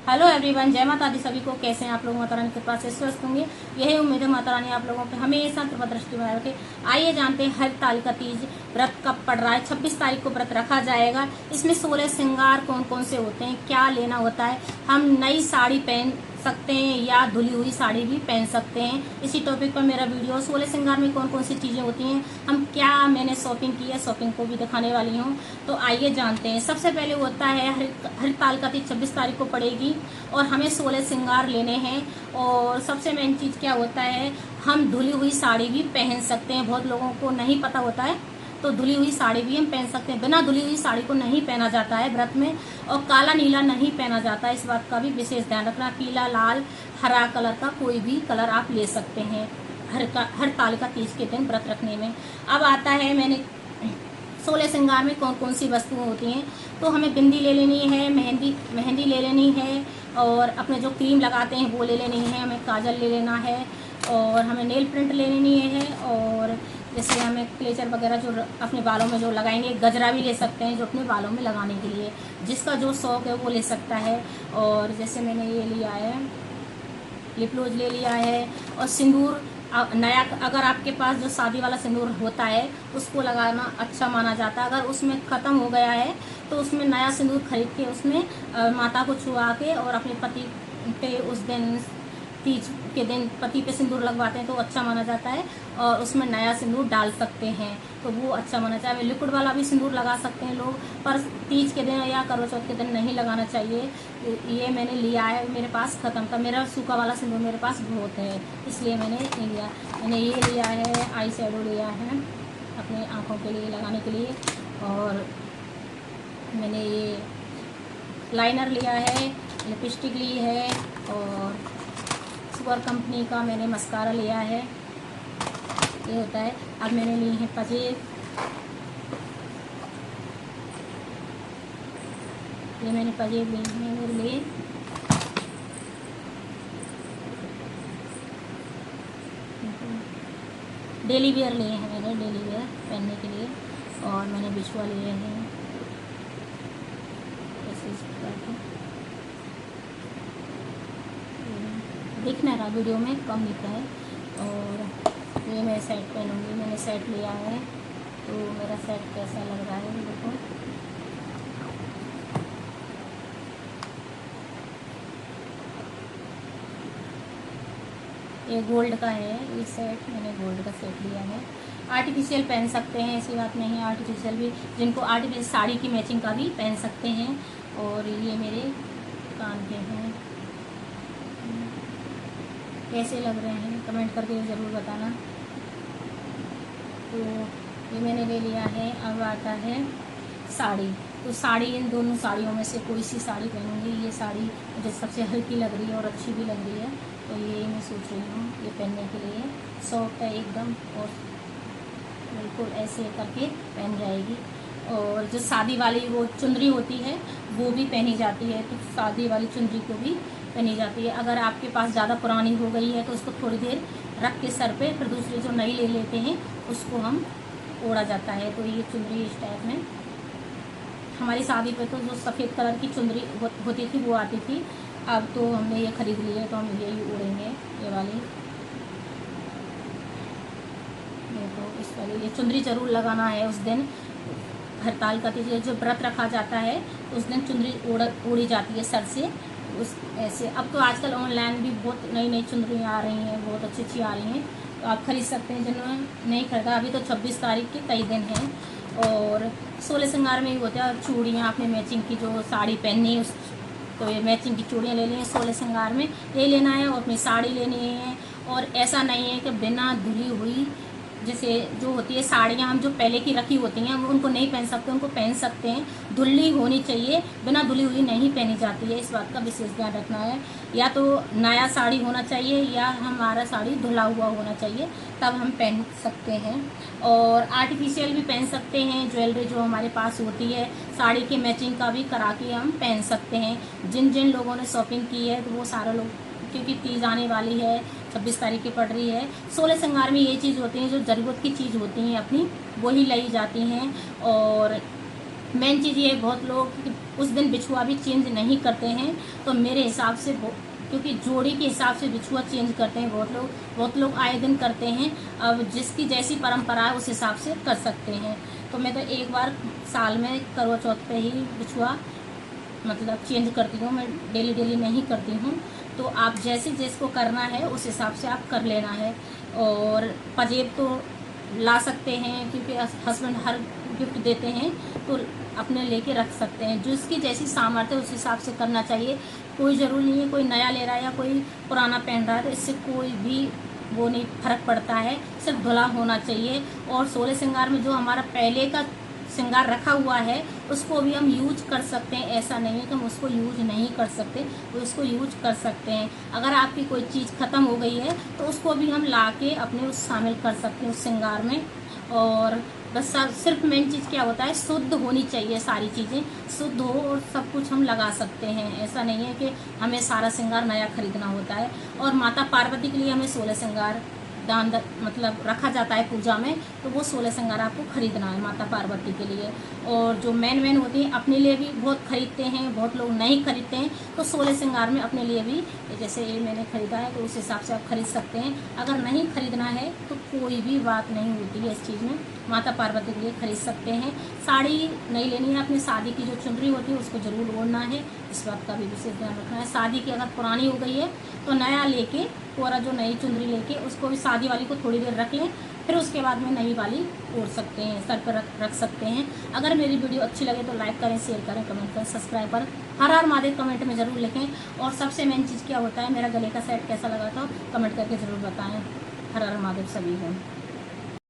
Hello everyone, जय माता दी सभी को। कैसे हैं आप लोग? माता रानी के पास से स्वस्थ होंगे, यही उम्मीद है। माता रानी आप लोगों पे हमेशा कृपा दृष्टि बनाए रखे। आइए जानते हैं हरतालिका तीज व्रत कब पड़ रहा है। 26 तारीख को व्रत रखा जाएगा। इसमें 16 श्रृंगार कौन कौन से होते हैं, क्या लेना होता है। हम नई साड़ी पहन सकते हैं या धुली हुई साड़ी भी पहन सकते हैं। इसी टॉपिक पर मेरा वीडियो। 16 श्रृंगार में कौन कौन सी चीज़ें होती हैं, हम क्या मैंने शॉपिंग की है, शॉपिंग को भी दिखाने वाली हूँ। तो आइए जानते हैं। सबसे पहले होता है हरतालिका तीज 26 तारीख को पड़ेगी और हमें 16 श्रृंगार लेने हैं। और सबसे मेन चीज़ क्या होता है, हम धुली हुई साड़ी भी पहन सकते हैं। बहुत लोगों को नहीं पता होता है, तो धुली हुई साड़ी भी हम पहन सकते हैं। बिना धुली हुई साड़ी को नहीं पहना जाता है व्रत में। और काला नीला नहीं पहना जाता है, इस बात का भी विशेष ध्यान रखना। पीला, लाल, हरा कलर का कोई भी कलर आप ले सकते हैं हरतालिका तीज के दिन व्रत रखने में। अब आता है मैंने 16 श्रृंगार में कौन कौन सी वस्तुएं होती हैं। तो हमें बिंदी ले लेनी है, मेहंदी ले लेनी है, और अपने जो क्रीम लगाते हैं वो ले लेनी है। हमें काजल ले लेना है, और हमें नेल प्रिंट ले लेनी है। और जैसे हमें क्लेचर वगैरह जो अपने बालों में जो लगाएंगे, गजरा भी ले सकते हैं जो अपने बालों में लगाने के लिए, जिसका जो शौक है वो ले सकता है। और जैसे मैंने ये लिया है, लिप ग्लोज ले लिया है। और सिंदूर नया, अगर आपके पास जो शादी वाला सिंदूर होता है उसको लगाना अच्छा माना जाता है। अगर उसमें ख़त्म हो गया है तो उसमें नया सिंदूर खरीद के उसमें माता को छुआ के और अपने पति पे उस दिन तीज के दिन पति पे सिंदूर लगवाते हैं तो अच्छा माना जाता है। और उसमें नया सिंदूर डाल सकते हैं तो वो अच्छा माना जाता है। लिक्विड वाला भी सिंदूर लगा सकते हैं लोग, पर तीज के दिन या करवा चौथ के दिन नहीं लगाना चाहिए। ये मैंने लिया है, मेरे पास ख़त्म था। मेरा सूखा वाला सिंदूर मेरे पास बहुत है, इसलिए मैंने लिया। मैंने ये लिया है, आई शैडो लिया है अपने आँखों के लिए लगाने के लिए। और मैंने ये लाइनर लिया है, लिपस्टिक ली है, और सुपर कंपनी का मैंने मस्कारा लिया है, ये होता है। अब मैंने ली है पजेब, ये मैंने पजेब ली है मेरे लिए। डेली वेयर लिए हैं मैंने, डेली वेयर पहनने के लिए। और मैंने बिछुआ लिए हैं ऐसे इस प्रकार के। दिख नहीं रहा वीडियो में, कम दिख रहा है। और ये मैं सेट पहनूंगी, मैंने सेट लिया है। तो मेरा सेट कैसा लग रहा है देखो। ये गोल्ड का है ये सेट, मैंने गोल्ड का सेट लिया है। आर्टिफिशियल पहन सकते हैं, ऐसी बात नहीं है। आर्टिफिशियल भी, जिनको आर्टिफिशियल साड़ी की मैचिंग का भी पहन सकते हैं। और ये मेरे कान के हैं, कैसे लग रहे हैं कमेंट करके ज़रूर बताना। तो ये मैंने ले लिया है। अब आता है साड़ी। तो साड़ी, इन दोनों साड़ियों में से कोई सी साड़ी पहनूंगी। ये साड़ी मुझे सबसे हल्की लग रही है और अच्छी भी लग रही है, तो ये मैं सोच रही हूँ ये पहनने के लिए। सॉफ्ट है एकदम और बिल्कुल ऐसे करके पहन जाएगी। और जो शादी वाली वो चुंदरी होती है वो भी पहनी जाती है, तो शादी वाली चुंदरी को भी पहनी जाती है। अगर आपके पास ज़्यादा पुरानी हो गई है तो उसको थोड़ी देर रख के सर पे, फिर दूसरी जो नई ले लेते हैं उसको हम ओढ़ा जाता है। तो ये चुंदरी इस टाइप में, हमारी शादी पे तो जो सफ़ेद कलर की चुंदरी होती थी वो आती थी। अब तो हमने ये खरीद ली है तो हम यही ओढ़ेंगे, ये वाली। तो इस वाली ये चुंदरी ज़रूर लगाना है उस दिन। हरतालिका तीज जो व्रत रखा जाता है उस दिन चुंदरी ओढ़ी जाती है सर से उस ऐसे। अब तो आजकल ऑनलाइन भी बहुत नई नई चुंदरियाँ आ रही हैं, बहुत अच्छी अच्छी आ रही हैं, तो आप खरीद सकते हैं। जिन्होंने नहीं खरीदा, अभी तो 26 तारीख के कई दिन हैं। और 16 श्रृंगार में ही होता है। चूड़ियाँ अपने मैचिंग की जो साड़ी पहननी है उस, तो ये मैचिंग की चूड़ियाँ ले ली हैं 16 श्रृंगार में, ये लेना है। और अपनी साड़ी लेनी है। और ऐसा नहीं है कि बिना धुली हुई, जैसे जो होती है साड़ियाँ हम जो पहले की रखी होती हैं उनको नहीं पहन सकते, उनको पहन सकते हैं। धुली होनी चाहिए, बिना धुली हुई नहीं पहनी जाती है, इस बात का विशेष ध्यान रखना है। या तो नया साड़ी होना चाहिए या हमारा साड़ी धुला हुआ होना चाहिए, तब हम पहन सकते हैं। और आर्टिफिशियल भी पहन सकते हैं, ज्वेलरी जो हमारे पास होती है साड़ी की मैचिंग का भी करा के हम पहन सकते हैं। जिन जिन लोगों ने शॉपिंग की है तो वो सारे लोग, क्योंकि तीज आने वाली है, 26 तारीख की पड़ रही है। 16 श्रृंगार में ये चीज़ होती हैं जो ज़रूरत की चीज़ होती हैं अपनी, वही लाई जाती हैं। और मेन चीज़ ये, बहुत लोग उस दिन बिछुआ भी चेंज नहीं करते हैं। तो मेरे हिसाब से क्योंकि जोड़ी के हिसाब से बिछुआ चेंज करते हैं बहुत लोग आए दिन करते हैं। अब जिसकी जैसी परंपरा है उस हिसाब से कर सकते हैं। तो मैं तो एक बार साल में करवा चौथ पे ही बिछुआ मतलब चेंज करती हूँ, मैं डेली नहीं करती हूँ। तो आप जैसे जिसको करना है उस हिसाब से आप कर लेना है। और पजेब तो ला सकते हैं क्योंकि हस्बैंड हर गिफ्ट देते हैं, तो अपने लेके रख सकते हैं। जिसकी जैसी सामर्थ्य उस हिसाब से करना चाहिए। कोई ज़रूरी नहीं है कोई नया ले रहा है या कोई पुराना पहन रहा है तो इससे कोई भी वो नहीं फर्क पड़ता है, सिर्फ धुला होना चाहिए। और 16 श्रृंगार में जो हमारा पहले का श्रृंगार रखा हुआ है उसको भी हम यूज कर सकते हैं। ऐसा नहीं है कि हम उसको यूज नहीं कर सकते, तो उसको यूज कर सकते हैं। अगर आपकी कोई चीज़ ख़त्म हो गई है तो उसको भी हम ला के अपने उस शामिल कर सकते हैं उस श्रृंगार में। और बस सिर्फ मेन चीज़ क्या होता है, शुद्ध होनी चाहिए, सारी चीज़ें शुद्ध हो और सब कुछ हम लगा सकते हैं। ऐसा नहीं है कि हमें सारा श्रृंगार नया खरीदना होता है। और माता पार्वती के लिए हमें 16 श्रृंगार दान मतलब रखा जाता है पूजा में, तो वो 16 श्रृंगार आपको खरीदना है माता पार्वती के लिए। और जो मेन होती हैं अपने लिए भी बहुत खरीदते हैं, बहुत लोग नहीं खरीदते हैं। तो 16 श्रृंगार में अपने लिए भी जैसे ये मैंने खरीदा है तो उस हिसाब से आप खरीद सकते हैं। अगर नहीं खरीदना है तो कोई भी बात नहीं होती है इस चीज़ में, माता पार्वती के लिए खरीद सकते हैं। साड़ी नहीं लेनी है, अपनी शादी की जो चुनरी होती है उसको ज़रूर ओढ़ना है, इस बात का भी विशेष ध्यान रखना है। शादी की अगर पुरानी हो गई है तो नया लेके पूरा जो नई चुनरी लेके उसको भी शादी वाली को थोड़ी देर रख लें, फिर उसके बाद में नई वाली ओढ़ सकते हैं, सर पर रख सकते हैं। अगर मेरी वीडियो अच्छी लगे तो लाइक करें, शेयर करें, कमेंट करें, सब्सक्राइब करें। हर हर महादेव कमेंट में ज़रूर लिखें। और सबसे मेन चीज़ क्या होता है, मेरा गले का सेट कैसा लगा था कमेंट करके ज़रूर बताएं। हर हर महादेव सभी को।